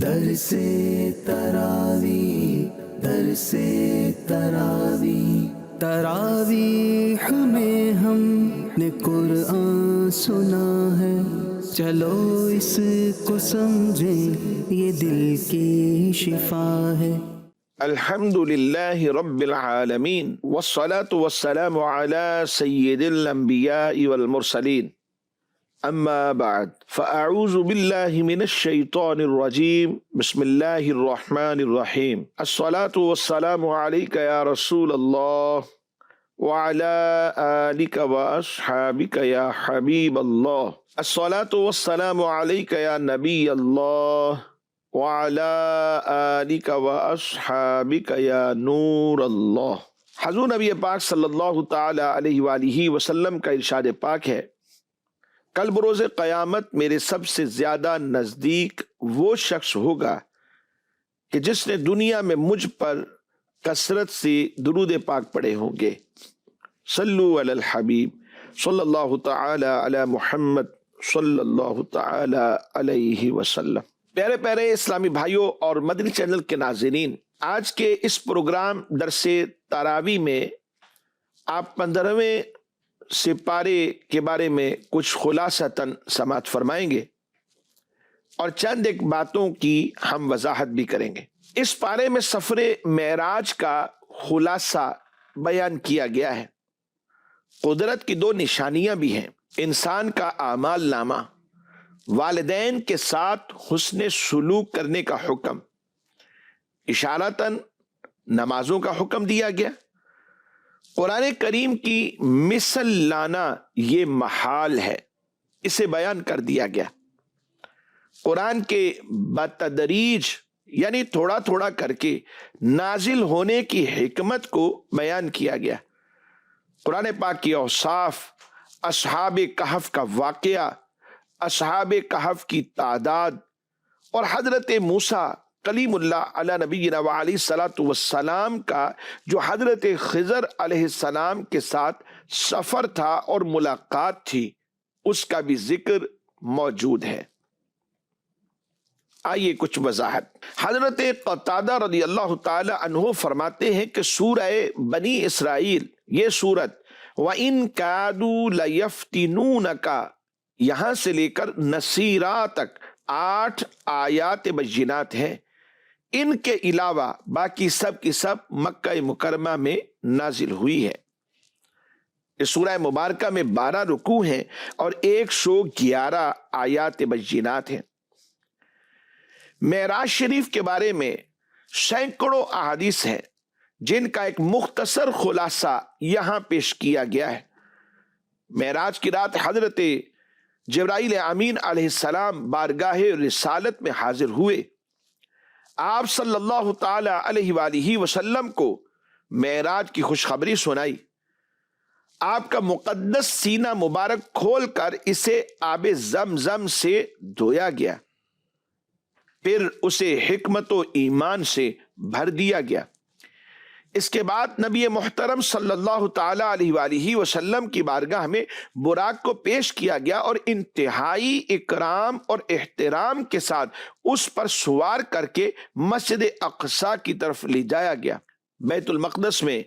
در سے تراوی در سے تراوی تراویح میں ہم نے قرآن سنا ہے، چلو اس کو سمجھیں یہ دل کی شفا ہے۔ الحمد للہ رب العالمین والصلاة والسلام على سید الانبیاء والمرسلین، اما بعد فاعوذ باللہ من الشیطان الرجیم، بسم اللہ الرحمن الرحیم۔ الصلاة والسلام علیک یا رسول اللہ وعلى آلک واصحابک یا حبیب اللہ۔ الصلاة والسلام علیک یا نبی اللہ وعلى آلک واصحابک یا نور اللہ۔ حضور نبی پاک صلی اللہ تعالی علیہ وآلہ وسلم کا ارشاد پاک ہے، کل بروز قیامت میرے سب سے زیادہ نزدیک وہ شخص ہوگا کہ جس نے دنیا میں مجھ پر کثرت سے درود پاک پڑھے ہوں گے۔ صلو علی الحبیب صلی اللہ تعالی علی محمد صلی اللہ تعالی علیہ وسلم۔ پیارے پیارے اسلامی بھائیوں اور مدنی چینل کے ناظرین، آج کے اس پروگرام درس تراوی میں آپ 15ویں سپارے کے بارے میں کچھ خلاصتاً سماعت فرمائیں گے اور چند ایک باتوں کی ہم وضاحت بھی کریں گے۔ اس پارے میں سفر معراج کا خلاصہ بیان کیا گیا ہے۔ قدرت کی دو نشانیاں بھی ہیں، انسان کا اعمال نامہ، والدین کے ساتھ حسن سلوک کرنے کا حکم، اشارتاً نمازوں کا حکم دیا گیا، قرآن کریم کی مثل لانا یہ محال ہے، اسے بیان کر دیا گیا۔ قرآن کے بتدریج یعنی تھوڑا تھوڑا کر کے نازل ہونے کی حکمت کو بیان کیا گیا۔ قرآن پاک کی اوصاف، اصحاب کہف کا واقعہ، اصحاب کہف کی تعداد اور حضرت موسیٰ کلیم اللہ علی نبینا وعلیہ الصلاۃ والسلام کا جو حضرت خضر علیہ السلام کے ساتھ سفر تھا اور ملاقات تھی، اس کا بھی ذکر موجود ہے۔ آئیے کچھ وضاحت۔ حضرت قتادہ رضی اللہ تعالی عنہ فرماتے ہیں کہ سورہ بنی اسرائیل یہ سورت وَإِن كَادُوا لَيَفْتِنُونَكَ یہاں سے لے کر نصیرہ تک 8 آیات بینات ہیں۔ ان کے علاوہ باقی سب کی سب مکہ مکرمہ میں نازل ہوئی ہے۔ اس سورہ مبارکہ میں 12 رکوع ہیں اور 111 آیات بینات ہیں۔ معراج شریف کے بارے میں سینکڑوں احادیث ہیں جن کا ایک مختصر خلاصہ یہاں پیش کیا گیا ہے۔ معراج کی رات حضرت جبرائیل امین علیہ السلام بارگاہ رسالت میں حاضر ہوئے۔ آپ صلی اللہ تعالی علیہ وآلہ وسلم کو معراج کی خوشخبری سنائی۔ آپ کا مقدس سینہ مبارک کھول کر اسے آب زمزم سے دھویا گیا، پھر اسے حکمت و ایمان سے بھر دیا گیا۔ اس کے بعد نبی محترم صلی اللہ تعالی علیہ وآلہ وسلم کی بارگاہ میں براق کو پیش کیا گیا اور انتہائی اکرام اور احترام کے ساتھ اس پر سوار کر کے مسجد اقصی کی طرف لے جایا گیا۔ بیت المقدس میں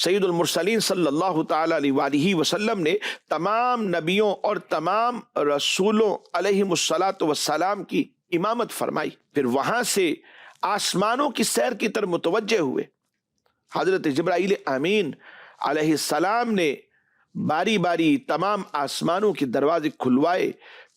سید المرسلین صلی اللہ تعالی علیہ وآلہ وسلم نے تمام نبیوں اور تمام رسولوں علیہم الصلاۃ والسلام کی امامت فرمائی۔ پھر وہاں سے آسمانوں کی سیر کی طرف متوجہ ہوئے۔ حضرت جبرائیل امین علیہ السلام نے باری باری تمام آسمانوں کے دروازے کھلوائے۔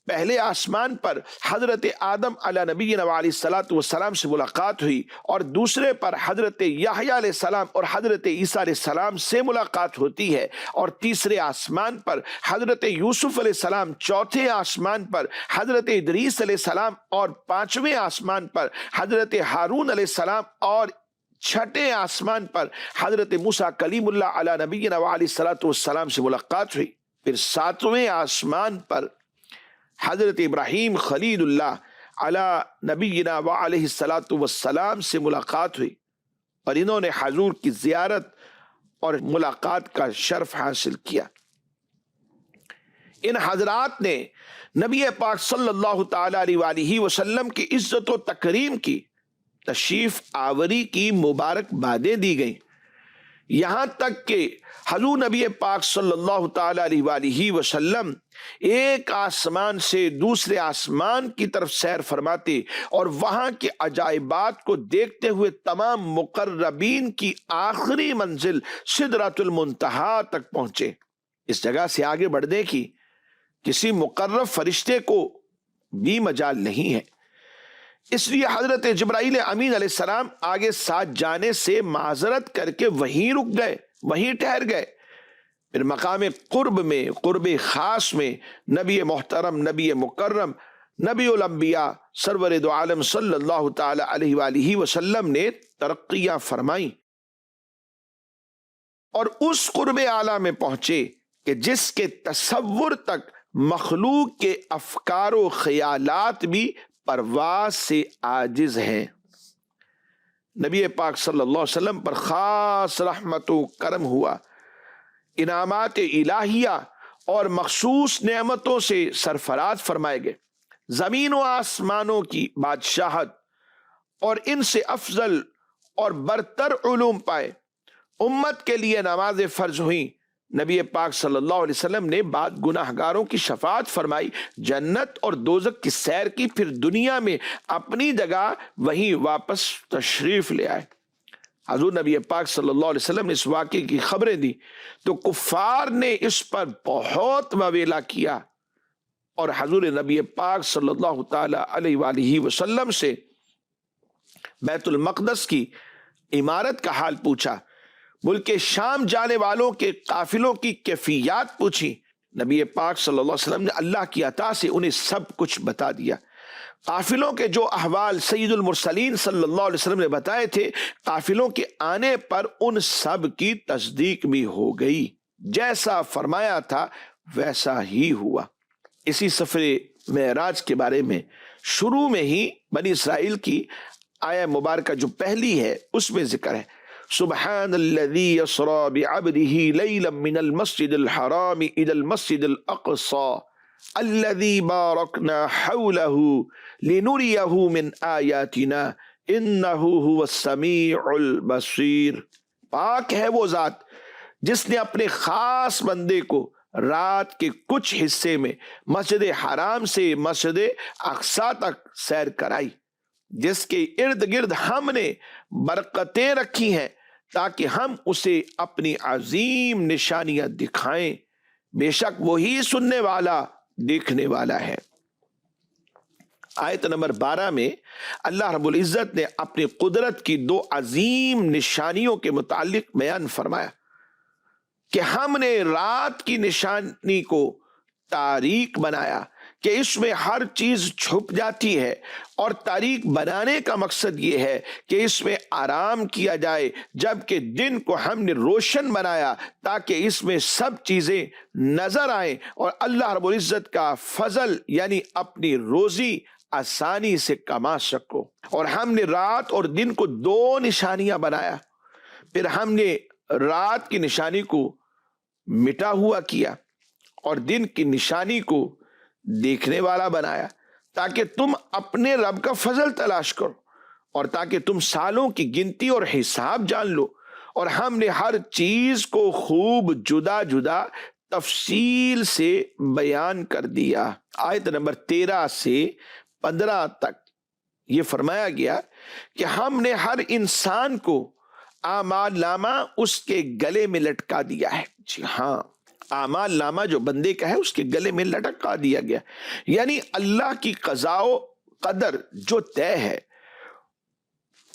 پہلے آسمان پر حضرت آدم علیہ نبینا علیہ الصلاۃ والسلام سے ملاقات ہوئی اور دوسرے پر حضرت یحییٰ علیہ السلام اور حضرت عیسیٰ علیہ السلام سے ملاقات ہوتی ہے، اور تیسرے آسمان پر حضرت یوسف علیہ السلام، چوتھے آسمان پر حضرت ادریس علیہ السلام اور 5ویں آسمان پر حضرت ہارون علیہ السلام اور 6ٹھے آسمان پر حضرت موسیٰ کلیم اللہ علی نبینا وعلیہ الصلاۃ والسلام سے ملاقات ہوئی۔ پھر 7ویں آسمان پر حضرت ابراہیم خلیل اللہ علی نبینا وعلیہ الصلاۃ والسلام سے ملاقات ہوئی، اور انہوں نے حضور کی زیارت اور ملاقات کا شرف حاصل کیا۔ ان حضرات نے نبی پاک صلی اللہ تعالی علیہ وسلم کی عزت و تکریم کی، تشریف آوری کی مبارکبادیں دی گئیں، یہاں تک کہ حضور نبی پاک صلی اللہ تعالی علیہ وسلم ایک آسمان سے دوسرے آسمان کی طرف سیر فرماتے اور وہاں کے عجائبات کو دیکھتے ہوئے تمام مقربین کی آخری منزل سدرۃ المنتہا تک پہنچے۔ اس جگہ سے آگے بڑھنے کی کسی مقرب فرشتے کو بھی مجال نہیں ہے، اس لیے حضرت جبرائیل امین علیہ السلام آگے ساتھ جانے سے معذرت کر کے وہیں رک گئے، وہیں ٹھہر گئے۔ پھر مقام قرب میں، قرب خاص میں نبی محترم، نبی مکرم، نبی الانبیاء سرور دو عالم صلی اللہ تعالی علیہ وآلہ وسلم نے ترقیاں فرمائیں اور اس قرب اعلیٰ میں پہنچے کہ جس کے تصور تک مخلوق کے افکار و خیالات بھی پرواز سے عاجز ہیں۔ نبی پاک صلی اللہ علیہ وسلم پر خاص رحمت و کرم ہوا، انعامات الہیہ اور مخصوص نعمتوں سے سرفراز فرمائے گئے، زمین و آسمانوں کی بادشاہت اور ان سے افضل اور برتر علوم پائے، امت کے لیے نمازیں فرض ہوئیں، نبی پاک صلی اللہ علیہ وسلم نے بعد گناہگاروں کی شفاعت فرمائی، جنت اور دوزخ کی سیر کی، پھر دنیا میں اپنی جگہ وہیں واپس تشریف لے آئے۔ حضور نبی پاک صلی اللہ علیہ وسلم نے اس واقعے کی خبریں دی تو کفار نے اس پر بہت وویلا کیا اور حضور نبی پاک صلی اللہ تعالی علیہ وآلہ وسلم سے بیت المقدس کی عمارت کا حال پوچھا، ملک شام جانے والوں کے قافلوں کی کیفیات پوچھی۔ نبی پاک صلی اللہ علیہ وسلم نے اللہ کی عطا سے انہیں سب کچھ بتا دیا۔ قافلوں کے جو احوال سید المرسلین صلی اللہ علیہ وسلم نے بتائے تھے، قافلوں کے آنے پر ان سب کی تصدیق بھی ہو گئی، جیسا فرمایا تھا ویسا ہی ہوا۔ اسی سفر معراج کے بارے میں شروع میں ہی بنی اسرائیل کی آیہ مبارکہ جو پہلی ہے اس میں ذکر ہے، سبحان الذی یسری بعبدہ لیلا من المسجد الحرام الی المسجد الاقصی الذی بارکنا حولہ لنریہ من آیاتنا انہ هو السمیع البصیر۔ پاک ہے وہ ذات جس نے اپنے خاص بندے کو رات کے کچھ حصے میں مسجد حرام سے مسجد اقصی تک سیر کرائی، جس کے ارد گرد ہم نے برکتیں رکھی ہیں تاکہ ہم اسے اپنی عظیم نشانیاں دکھائیں، بے شک وہی سننے والا دیکھنے والا ہے۔ آیت نمبر 12 میں اللہ رب العزت نے اپنی قدرت کی دو عظیم نشانیوں کے متعلق بیان فرمایا کہ ہم نے رات کی نشانی کو تاریک بنایا کہ اس میں ہر چیز چھپ جاتی ہے، اور تاریک بنانے کا مقصد یہ ہے کہ اس میں آرام کیا جائے، جبکہ دن کو ہم نے روشن بنایا تاکہ اس میں سب چیزیں نظر آئیں اور اللہ رب العزت کا فضل یعنی اپنی روزی آسانی سے کما سکو۔ اور ہم نے رات اور دن کو دو نشانیاں بنایا، پھر ہم نے رات کی نشانی کو مٹا ہوا کیا اور دن کی نشانی کو دیکھنے والا بنایا تاکہ تم اپنے رب کا فضل تلاش کرو اور تاکہ تم سالوں کی گنتی اور حساب جان لو، اور ہم نے ہر چیز کو خوب جدا جدا تفصیل سے بیان کر دیا۔ آیت نمبر 13 سے 15 تک یہ فرمایا گیا کہ ہم نے ہر انسان کو اعمال نامہ اس کے گلے میں لٹکا دیا ہے۔ جی ہاں، اعمال نامہ جو بندے کا ہے اس کے گلے میں لٹکا دیا گیا، یعنی اللہ کی قضاء و قدر جو طے ہے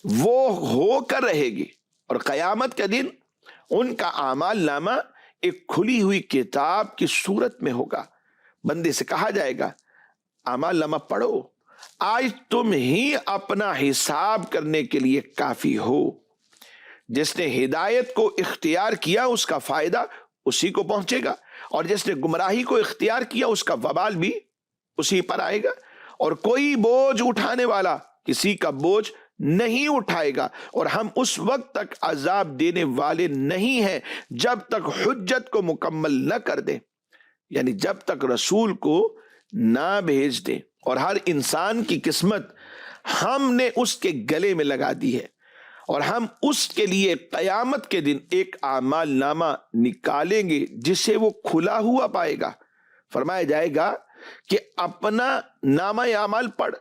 وہ ہو کر رہے گی، اور قیامت کے دن ان کا اعمال نامہ ایک کھلی ہوئی کتاب کی صورت میں ہوگا۔ بندے سے کہا جائے گا اعمال نامہ پڑھو، آج تم ہی اپنا حساب کرنے کے لیے کافی ہو۔ جس نے ہدایت کو اختیار کیا اس کا فائدہ اسی کو پہنچے گا، اور جس نے گمراہی کو اختیار کیا اس کا وبال بھی اسی پر آئے گا، اور کوئی بوجھ اٹھانے والا کسی کا بوجھ نہیں اٹھائے گا، اور ہم اس وقت تک عذاب دینے والے نہیں ہیں جب تک حجت کو مکمل نہ کر دیں۔ یعنی جب تک رسول کو نہ بھیج دیں، اور ہر انسان کی قسمت ہم نے اس کے گلے میں لگا دی ہے، اور ہم اس کے لیے قیامت کے دن ایک اعمال نامہ نکالیں گے جسے وہ کھلا ہوا پائے گا۔ فرمایا جائے گا کہ اپنا نامہ اعمال پڑھ،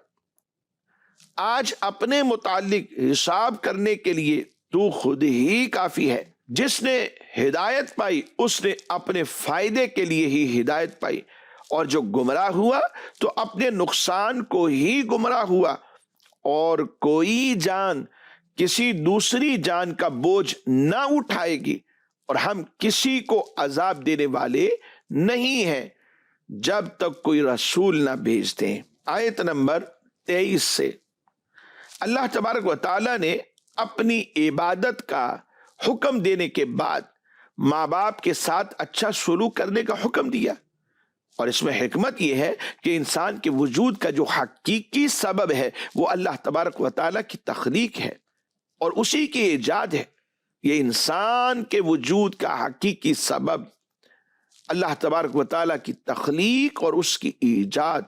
آج اپنے متعلق حساب کرنے کے لیے تو خود ہی کافی ہے۔ جس نے ہدایت پائی اس نے اپنے فائدے کے لیے ہی ہدایت پائی، اور جو گمراہ ہوا تو اپنے نقصان کو ہی گمراہ ہوا، اور کوئی جان کسی دوسری جان کا بوجھ نہ اٹھائے گی، اور ہم کسی کو عذاب دینے والے نہیں ہیں جب تک کوئی رسول نہ بھیج دیں۔ آیت نمبر 23 سے اللہ تبارک و تعالی نے اپنی عبادت کا حکم دینے کے بعد ماں باپ کے ساتھ اچھا سلوک کرنے کا حکم دیا، اور اس میں حکمت یہ ہے کہ انسان کے وجود کا جو حقیقی سبب ہے وہ اللہ تبارک و تعالی کی تخلیق ہے اور اسی کی ایجاد ہے۔ یہ انسان کے وجود کا حقیقی سبب اللہ تبارک و تعالی کی تخلیق اور اس کی ایجاد،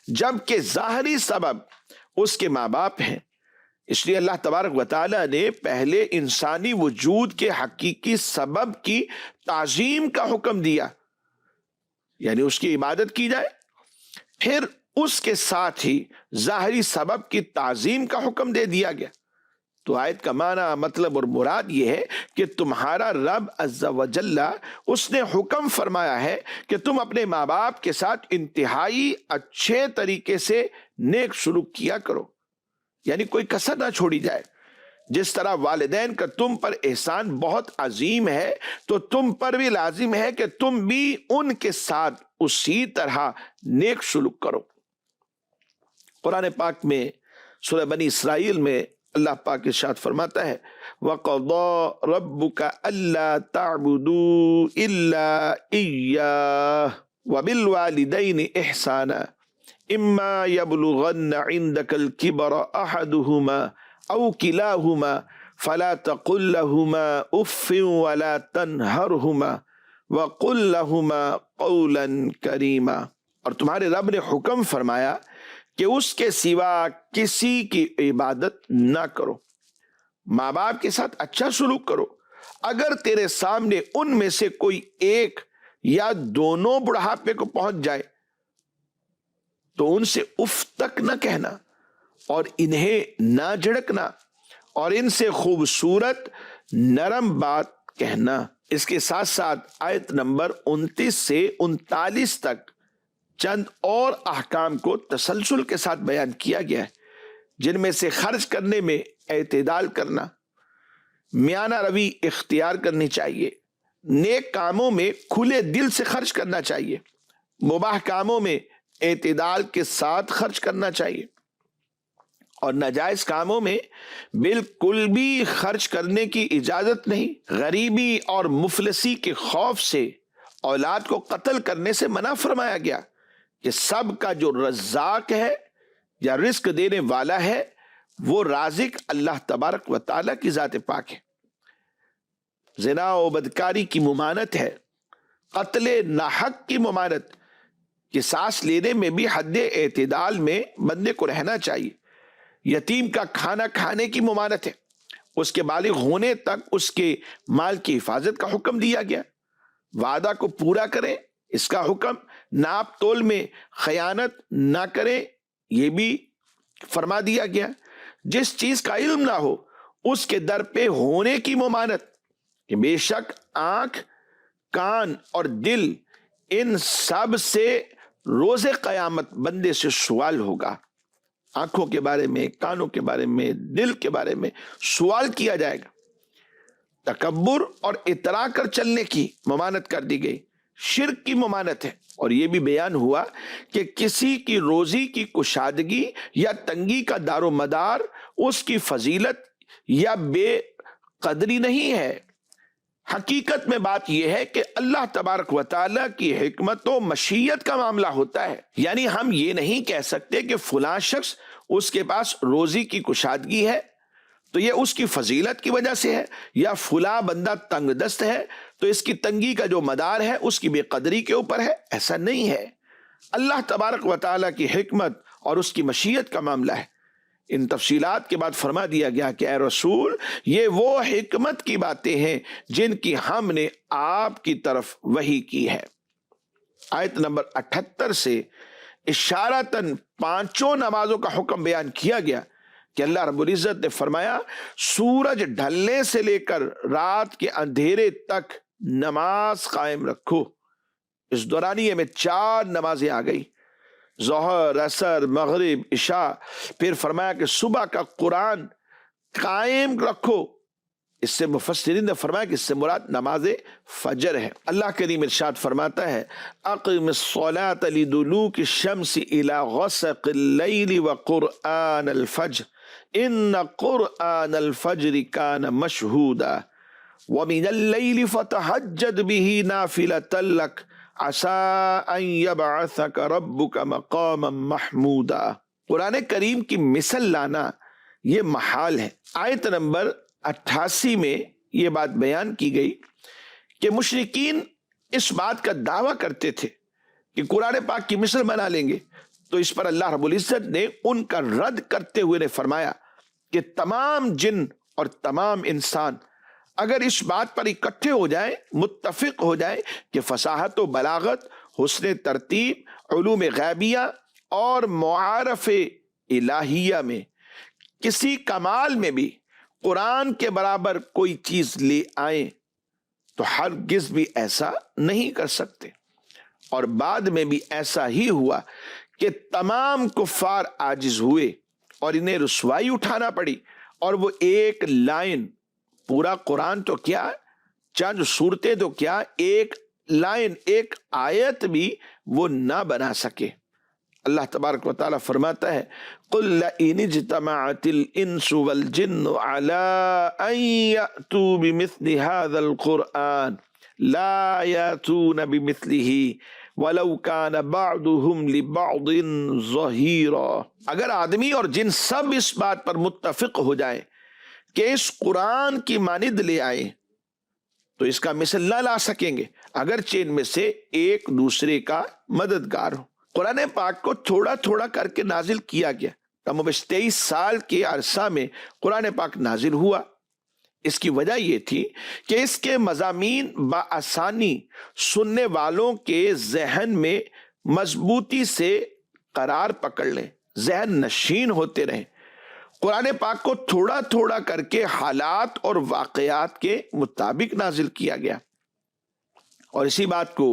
جبکہ ظاہری سبب اس کے ماں باپ ہیں۔ اس لیے اللہ تبارک و تعالی نے پہلے انسانی وجود کے حقیقی سبب کی تعظیم کا حکم دیا، یعنی اس کی عبادت کی جائے، پھر اس کے ساتھ ہی ظاہری سبب کی تعظیم کا حکم دے دیا گیا۔ تو آیت کا معنی، مطلب اور مراد یہ ہے کہ تمہارا رب عز و جل اس نے حکم فرمایا ہے کہ تم اپنے ماں باپ کے ساتھ انتہائی اچھے طریقے سے نیک سلوک کیا کرو، یعنی کوئی کسر نہ چھوڑی جائے۔ جس طرح والدین کا تم پر احسان بہت عظیم ہے تو تم پر بھی لازم ہے کہ تم بھی ان کے ساتھ اسی طرح نیک سلوک کرو۔ قرآن پاک میں سورہ بنی اسرائیل میں اللہ پاک ارشاد فرماتا ہے وَقَضَى رَبُّكَ أَلَّا تَعْبُدُوا إِلَّا إِيَّاهُ وَبِالْوَالِدَيْنِ إِحْسَانًا إِمَّا يَبْلُغَنَّ عِندَكَ الْكِبَرَ أَحَدُهُمَا أَوْ كِلَاهُمَا فَلَا تَقُل لَّهُمَا أُفٍّ وَلَا تَنْهَرْهُمَا وَقُل لَّهُمَا قَوْلًا كَرِيمًا۔ اور تمہارے رب نے حکم فرمایا کہ اس کے سوا کسی کی عبادت نہ کرو، ماں باپ کے ساتھ اچھا سلوک کرو، اگر تیرے سامنے ان میں سے کوئی ایک یا دونوں بڑھاپے کو پہنچ جائے تو ان سے اف تک نہ کہنا اور انہیں نہ جھڑکنا اور ان سے خوبصورت نرم بات کہنا۔ اس کے ساتھ ساتھ آیت نمبر 29 سے 39 تک چند اور احکام کو تسلسل کے ساتھ بیان کیا گیا ہے، جن میں سے خرچ کرنے میں اعتدال کرنا، میانہ روی اختیار کرنی چاہیے، نیک کاموں میں کھلے دل سے خرچ کرنا چاہیے، مباح کاموں میں اعتدال کے ساتھ خرچ کرنا چاہیے، اور ناجائز کاموں میں بالکل بھی خرچ کرنے کی اجازت نہیں۔ غریبی اور مفلسی کے خوف سے اولاد کو قتل کرنے سے منع فرمایا گیا کہ سب کا جو رزاق ہے یا رزق دینے والا ہے وہ رازق اللہ تبارک و تعالیٰ کی ذات پاک ہے۔ زنا و بدکاری کی ممانت ہے، قتل ناحق کی ممانت، قصاص لینے میں بھی حد اعتدال میں بندے کو رہنا چاہیے۔ یتیم کا کھانا کھانے کی ممانت ہے، اس کے بالغ ہونے تک اس کے مال کی حفاظت کا حکم دیا گیا۔ وعدہ کو پورا کریں، اس کا حکم، ناپ تول میں خیانت نہ کریں، یہ بھی فرما دیا گیا۔ جس چیز کا علم نہ ہو اس کے در پہ ہونے کی ممانت، کہ بے شک آنکھ، کان اور دل، ان سب سے روز قیامت بندے سے سوال ہوگا۔ آنکھوں کے بارے میں، کانوں کے بارے میں، دل کے بارے میں سوال کیا جائے گا۔ تکبر اور اترا کر چلنے کی ممانت کر دی گئی، شرک کی ممانت ہے، اور یہ بھی بیان ہوا کہ کسی کی روزی کی کشادگی یا تنگی کا دار و مدار اس کی فضیلت یا بے قدری نہیں ہے۔ حقیقت میں بات یہ ہے کہ اللہ تبارک و تعالیٰ کی حکمت و مشیت کا معاملہ ہوتا ہے، یعنی ہم یہ نہیں کہہ سکتے کہ فلاں شخص اس کے پاس روزی کی کشادگی ہے تو یہ اس کی فضیلت کی وجہ سے ہے، یا فلاں بندہ تنگ دست ہے تو اس کی تنگی کا جو مدار ہے اس کی بے قدری کے اوپر ہے؟ ایسا نہیں ہے، اللہ تبارک و تعالیٰ کی حکمت اور اس کی مشیت کا معاملہ ہے۔ ان تفصیلات کے بعد فرما دیا گیا کہ اے رسول، یہ وہ حکمت کی باتیں ہیں جن کی ہم نے آپ کی طرف وحی کی ہے۔ آیت نمبر 78 سے اشارتاً پانچوں نمازوں کا حکم بیان کیا گیا کہ اللہ رب العزت نے فرمایا سورج ڈھلنے سے لے کر رات کے اندھیرے تک نماز قائم رکھو۔ اس دورانیے میں 4 نمازیں آ گئی، ظہر، عصر، مغرب، عشاء۔ پھر فرمایا کہ صبح کا قرآن قائم رکھو۔ اس سے مفسرین نے فرمایا کہ اس سے مراد نماز فجر ہے۔ اللہ کریم ارشاد فرماتا ہے اقم الصلاۃ لدلوک الشمس الی غسق اللیل وقرآن الفجر ان قرآن الفجر کان مشہودا ومن اللیل فتہجد به نافلۃ لک عسى ان يبعثك ربك مقاما محمودا۔ قرآن کریم کی مثل لانا یہ محال ہے۔ آیت نمبر 88 میں یہ بات بیان کی گئی کہ مشرکین اس بات کا دعویٰ کرتے تھے کہ قرآن پاک کی مثل بنا لیں گے، تو اس پر اللہ رب العزت نے ان کا رد کرتے ہوئے نے فرمایا کہ تمام جن اور تمام انسان اگر اس بات پر اکٹھے ہو جائیں، متفق ہو جائیں کہ فصاحت و بلاغت، حسن ترتیب، علوم غیبیہ اور معارف الہیہ میں کسی کمال میں بھی قرآن کے برابر کوئی چیز لے آئیں تو ہرگز بھی ایسا نہیں کر سکتے۔ اور بعد میں بھی ایسا ہی ہوا کہ تمام کفار عاجز ہوئے اور انہیں رسوائی اٹھانا پڑی، اور وہ ایک لائن، پورا قرآن تو کیا، چند صورتیں تو کیا، ایک لائن، ایک آیت بھی وہ نہ بنا سکے۔ اللہ تبارک و تعالیٰ فرماتا ہے قُلْ لَئِنِ اجْتَمَعَتِ الْإِنسُ وَالْجِنُّ عَلَىٰ أَن يَأْتُوا بِمِثْلِ هَذَا الْقُرْآنِ لَا يَأْتُونَ بِمِثْلِهِ وَلَوْ كَانَ بَعْضُهُمْ لِبَعْضٍ ظَهِيرًا۔ اگر آدمی اور جن سب اس بات پر متفق ہو جائیں کہ اس قرآن کی مانند لے آئیں تو اس کا مثل نہ لا سکیں گے، اگرچہ ان میں سے ایک دوسرے کا مددگار ہو۔ قرآن پاک کو تھوڑا تھوڑا کر کے نازل کیا گیا، کم و بیش 23 سال کے عرصہ میں قرآن پاک نازل ہوا۔ اس کی وجہ یہ تھی کہ اس کے مضامین بآسانی سننے والوں کے ذہن میں مضبوطی سے قرار پکڑ لیں، ذہن نشین ہوتے رہیں۔ قرآن پاک کو تھوڑا تھوڑا کر کے حالات اور واقعات کے مطابق نازل کیا گیا، اور اسی بات کو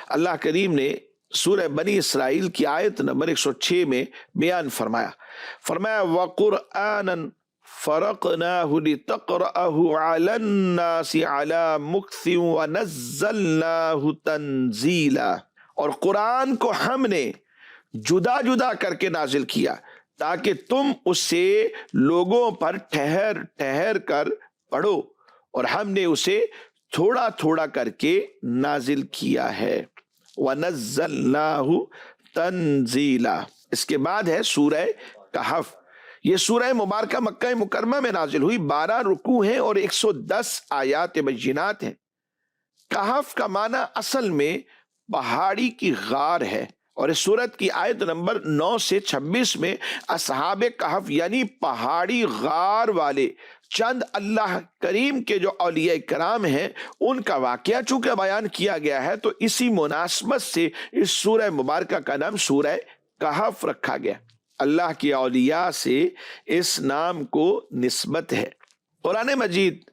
اللہ کریم نے سورہ بنی اسرائیل کی آیت نمبر 106 میں بیان فرمایا۔ وَقُرْآنًا فَرَقْنَاهُ لِتَقْرَأَهُ عَلَى النَّاسِ عَلَى مُكْثٍ وَنَزَّلْنَاهُ تَنزِيلًا، اور قرآن کو ہم نے جدا جدا کر کے نازل کیا تاکہ تم اسے لوگوں پر ٹھہر ٹھہر کر پڑھو، اور ہم نے اسے تھوڑا تھوڑا کر کے نازل کیا ہے۔ وَنَزَّلْنَاهُ تَنزِيلًا۔ اس کے بعد ہے سورہ کہف۔ یہ سورہ مبارکہ مکہ مکرمہ میں نازل ہوئی، 12 رکوع ہیں اور 110 آیات بینات ہیں۔ کہف کا معنی اصل میں پہاڑی کی غار ہے، اور اس سورت کی آیت نمبر 9 سے 26 میں اصحاب کہف یعنی پہاڑی غار والے چند اللہ کریم کے جو اولیاء کرام ہیں ان کا واقعہ چونکہ بیان کیا گیا ہے، تو اسی مناسبت سے اس سورہ مبارکہ کا نام سورہ کہف رکھا گیا۔ اللہ کی اولیاء سے اس نام کو نسبت ہے۔ قرآن مجید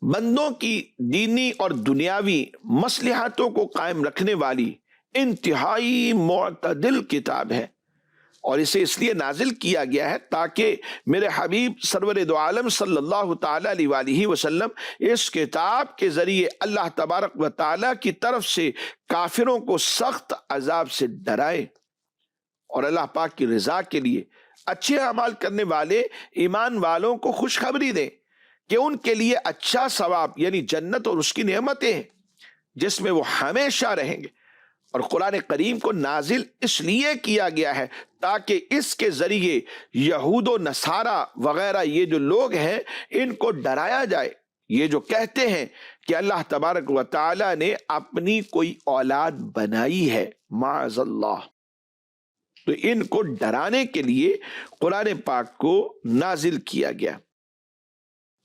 بندوں کی دینی اور دنیاوی مصلحتوں کو قائم رکھنے والی انتہائی معتدل کتاب ہے، اور اسے اس لیے نازل کیا گیا ہے تاکہ میرے حبیب سرور دو عالم صلی اللہ تعالی علیہ وآلہ وسلم اس کتاب کے ذریعے اللہ تبارک و تعالی کی طرف سے کافروں کو سخت عذاب سے ڈرائے، اور اللہ پاک کی رضا کے لیے اچھے اعمال کرنے والے ایمان والوں کو خوشخبری دیں کہ ان کے لیے اچھا ثواب یعنی جنت اور اس کی نعمتیں ہیں جس میں وہ ہمیشہ رہیں گے۔ اور قرآن کریم کو نازل اس لیے کیا گیا ہے تاکہ اس کے ذریعے یہود و نصارہ وغیرہ یہ جو لوگ ہیں ان کو ڈرایا جائے یہ جو کہتے ہیں کہ اللہ تبارک و تعالی نے اپنی کوئی اولاد بنائی ہے، معاذ اللہ، تو ان کو ڈرانے کے لیے قرآن پاک کو نازل کیا گیا۔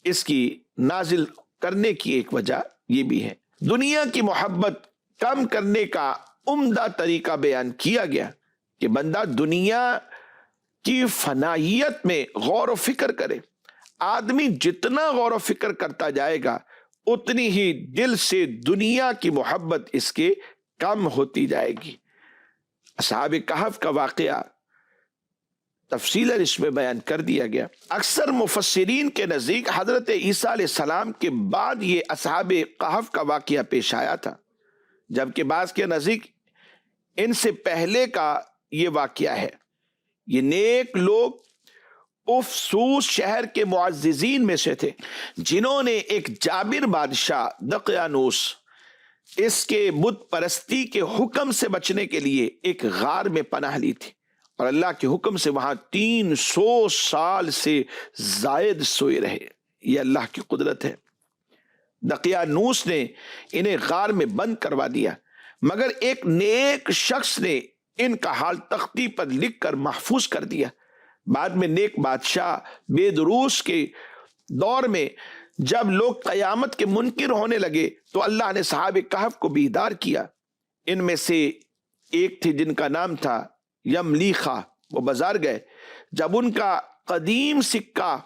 اس کی نازل کرنے کی ایک وجہ یہ بھی ہے، دنیا کی محبت کم کرنے کا عمدہ طریقہ بیان کیا گیا کہ بندہ دنیا کی فنائیت میں غور و فکر کرے۔ آدمی جتنا غور و فکر کرتا جائے گا اتنی ہی دل سے دنیا کی محبت اس کے کم ہوتی جائے گی۔ اصحاب کہف کا واقعہ تفصیلاً اس میں بیان کر دیا گیا۔ اکثر مفسرین کے نزدیک حضرت عیسیٰ علیہ السلام کے بعد یہ اصحاب کہف کا واقعہ پیش آیا تھا، جبکہ بعض کے نزدیک ان سے پہلے کا یہ واقعہ ہے۔ یہ نیک لوگ افسوس شہر کے معززین میں سے تھے، جنہوں نے ایک جابر بادشاہ دقیانوس اس کے بت پرستی کے حکم سے بچنے کے لیے ایک غار میں پناہ لی تھی، اور اللہ کے حکم سے وہاں 300 سال سے زائد سوئے رہے۔ یہ اللہ کی قدرت ہے۔ دقیانوس نے انہیں غار میں بند کروا دیا، مگر ایک نیک شخص نے ان کا حال تختی پر لکھ کر محفوظ کر دیا۔ بعد میں نیک بادشاہ بیدروس کے دور میں جب لوگ قیامت کے منکر ہونے لگے تو اللہ نے صحابہ کہف کو بیدار کیا۔ ان میں سے ایک تھے جن کا نام تھا یملیخا۔ وہ بازار گئے، جب ان کا قدیم سکہ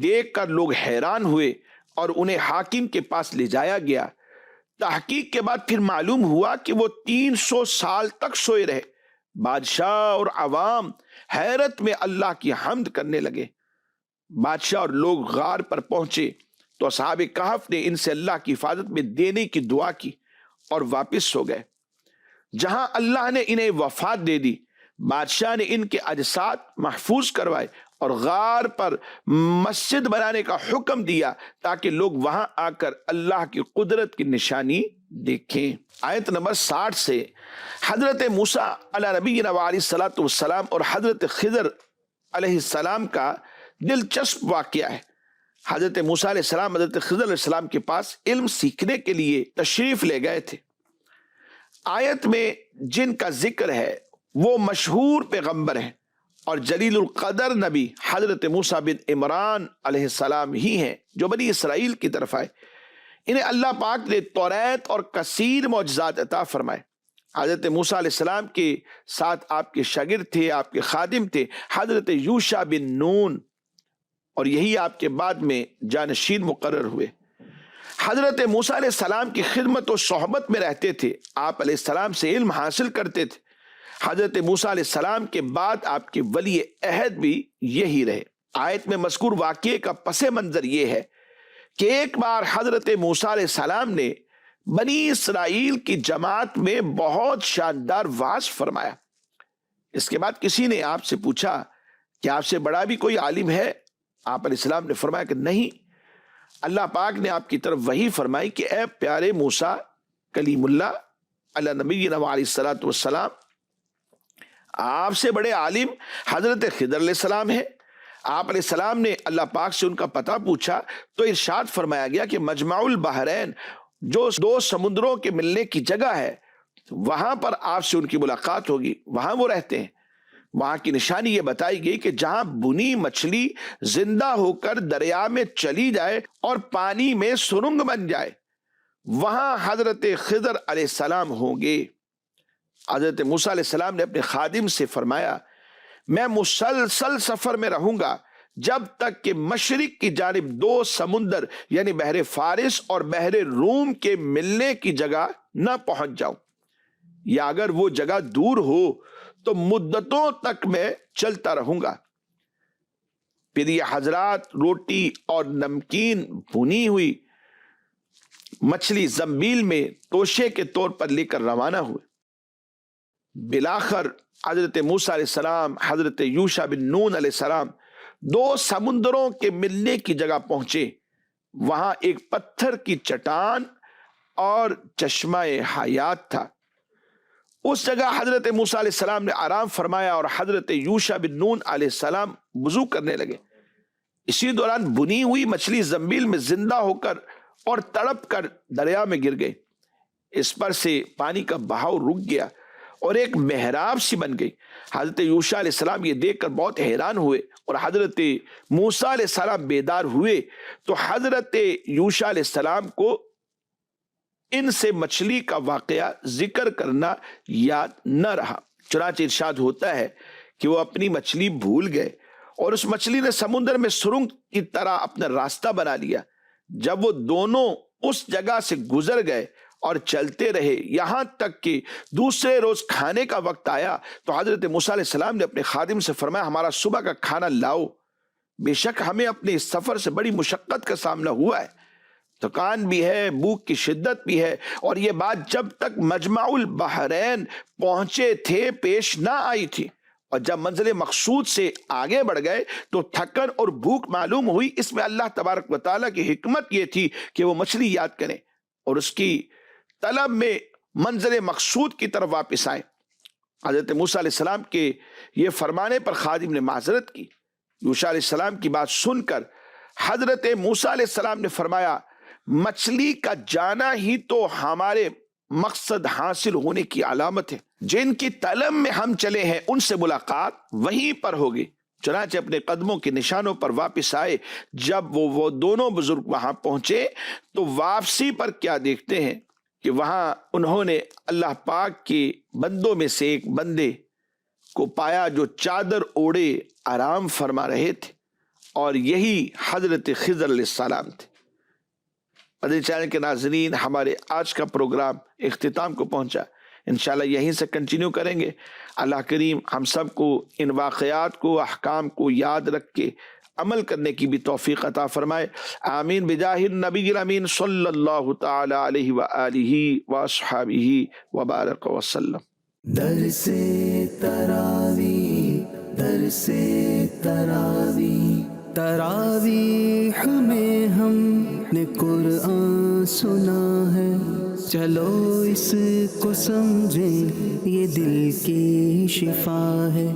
دیکھ کر لوگ حیران ہوئے اور انہیں حاکم کے پاس لے جایا گیا۔ تحقیق کے بعد پھر معلوم ہوا کہ وہ 300 سال تک سوئے رہے۔ بادشاہ اور عوام حیرت میں اللہ کی حمد کرنے لگے۔ بادشاہ اور لوگ غار پر پہنچے تو اصحاب کہف نے ان سے اللہ کی حفاظت میں دینے کی دعا کی اور واپس سو گئے۔ جہاں اللہ نے انہیں وفات دے دی، بادشاہ نے ان کے اجساد محفوظ کروائے اور غار پر مسجد بنانے کا حکم دیا تاکہ لوگ وہاں آ کر اللہ کی قدرت کی نشانی دیکھیں۔ آیت نمبر 60 سے حضرت موسیٰ علیہ نبینا علیہ الصلوۃ والسلام اور حضرت خضر علیہ السلام کا دلچسپ واقعہ ہے۔ حضرت موسیٰ علیہ السلام حضرت خضر علیہ السلام کے پاس علم سیکھنے کے لیے تشریف لے گئے تھے۔ آیت میں جن کا ذکر ہے وہ مشہور پیغمبر ہیں اور جلیل القدر نبی حضرت موسیٰ بن عمران علیہ السلام ہی ہیں جو بنی اسرائیل کی طرف آئے۔ انہیں اللہ پاک نے توریت اور کثیر معجزات عطا فرمائے۔ حضرت موسیٰ علیہ السلام کے ساتھ آپ کے شاگرد تھے، آپ کے خادم تھے حضرت یوشع بن نون، اور یہی آپ کے بعد میں جانشین مقرر ہوئے۔ حضرت موسیٰ علیہ السلام کی خدمت و صحبت میں رہتے تھے، آپ علیہ السلام سے علم حاصل کرتے تھے۔ حضرت موسیٰ علیہ السلام کے بعد آپ کے ولی عہد بھی یہی رہے۔ آیت میں مذکور واقعے کا پس منظر یہ ہے کہ ایک بار حضرت موسیٰ علیہ السلام نے بنی اسرائیل کی جماعت میں بہت شاندار وعظ فرمایا۔ اس کے بعد کسی نے آپ سے پوچھا کہ آپ سے بڑا بھی کوئی عالم ہے؟ آپ علیہ السلام نے فرمایا کہ نہیں۔ اللہ پاک نے آپ کی طرف وحی فرمائی کہ اے پیارے موسیٰ کلیم اللہ علیہ نبینا علیہ الصلوۃ والسلام، آپ سے بڑے عالم حضرت خضر علیہ السلام ہے۔ آپ علیہ السلام نے اللہ پاک سے ان کا پتہ پوچھا تو ارشاد فرمایا گیا کہ مجمع البحرین جو 2 سمندروں کے ملنے کی جگہ ہے، وہاں پر آپ سے ان کی ملاقات ہوگی، وہاں وہ رہتے ہیں۔ وہاں کی نشانی یہ بتائی گئی کہ جہاں بنی مچھلی زندہ ہو کر دریا میں چلی جائے اور پانی میں سرنگ بن جائے، وہاں حضرت خضر علیہ السلام ہوں گے۔ حضرت موسیٰ علیہ السلام نے اپنے خادم سے فرمایا میں مسلسل سفر میں رہوں گا جب تک کہ مشرق کی جانب 2 سمندر یعنی بحر فارس اور بحر روم کے ملنے کی جگہ نہ پہنچ جاؤں، یا اگر وہ جگہ دور ہو تو مدتوں تک میں چلتا رہوں گا۔ پھر یہ حضرات روٹی اور نمکین بھنی ہوئی مچھلی زنبیل میں توشے کے طور پر لے کر روانہ ہوئے۔ بلاخر حضرت موسیٰ علیہ السلام حضرت یوشع بن نون علیہ السلام 2 سمندروں کے ملنے کی جگہ پہنچے۔ وہاں ایک پتھر کی چٹان اور چشمہ حیات تھا۔ اس جگہ حضرت موسیٰ علیہ السلام نے آرام فرمایا اور حضرت یوشع بن نون علیہ السلام وضو کرنے لگے۔ اسی دوران بنی ہوئی مچھلی زنبیل میں زندہ ہو کر اور تڑپ کر دریا میں گر گئی. اس پر سے پانی کا بہاؤ رک گیا اور ایک محراب سی بن گئی. حضرت یوشع علیہ السلام یہ دیکھ کر بہت حیران ہوئے اور حضرت موسیٰ علیہ السلام بیدار ہوئے تو حضرت یوشع علیہ السلام کو ان سے مچھلی کا واقعہ ذکر کرنا یاد نہ رہا. چنانچہ ارشاد ہوتا ہے کہ وہ اپنی مچھلی بھول گئے اور اس مچھلی نے سمندر میں سرنگ کی طرح اپنا راستہ بنا لیا. جب وہ دونوں اس جگہ سے گزر گئے اور چلتے رہے یہاں تک کہ دوسرے روز کھانے کا وقت آیا تو حضرت موسیٰ علیہ السلام نے اپنے خادم سے فرمایا ہمارا صبح کا کھانا لاؤ، بے شک ہمیں اپنے اس سفر سے بڑی مشقت کا سامنا ہوا ہے، تھکان بھی ہے، بھوک کی شدت بھی ہے، اور یہ بات جب تک مجمع البحرین پہنچے تھے پیش نہ آئی تھی، اور جب منزل مقصود سے آگے بڑھ گئے تو تھکن اور بھوک معلوم ہوئی. اس میں اللہ تبارک و تعالیٰ کی حکمت یہ تھی کہ وہ مچھلی یاد کریں اور اس کی طلب میں منزل مقصود کی طرف واپس آئیں. حضرت موسیٰ علیہ السلام کے یہ فرمانے پر خادم نے معذرت کی. یوشع علیہ السلام کی بات سن کر حضرت موسیٰ علیہ السلام نے فرمایا مچھلی کا جانا ہی تو ہمارے مقصد حاصل ہونے کی علامت ہے. جن کی طلب میں ہم چلے ہیں ان سے ملاقات وہیں پر ہوگی. چنانچہ اپنے قدموں کے نشانوں پر واپس آئے. جب وہ دونوں بزرگ وہاں پہنچے تو واپسی پر کیا دیکھتے ہیں کہ وہاں انہوں نے اللہ پاک کے بندوں میں سے ایک بندے کو پایا جو چادر اوڑے آرام فرما رہے تھے، اور یہی حضرت خضر علیہ السلام تھے. مدنی چینل کے ناظرین، ہمارے آج کا پروگرام اختتام کو پہنچا. انشاءاللہ یہیں سے کنٹینیو کریں گے. اللہ کریم ہم سب کو ان واقعات کو، احکام کو یاد رکھ کے عمل کرنے کی بھی توفیق عطا فرمائے. آمین بجاہ النبی الامین صلی اللہ تعالی علیہ وآلہ واصحابہ وبارک وسلم. درس تراوی، درس تراوی، تراویح میں ہم نے قرآن سنا ہے، چلو اس کو سمجھیں یہ دل کی شفا ہے.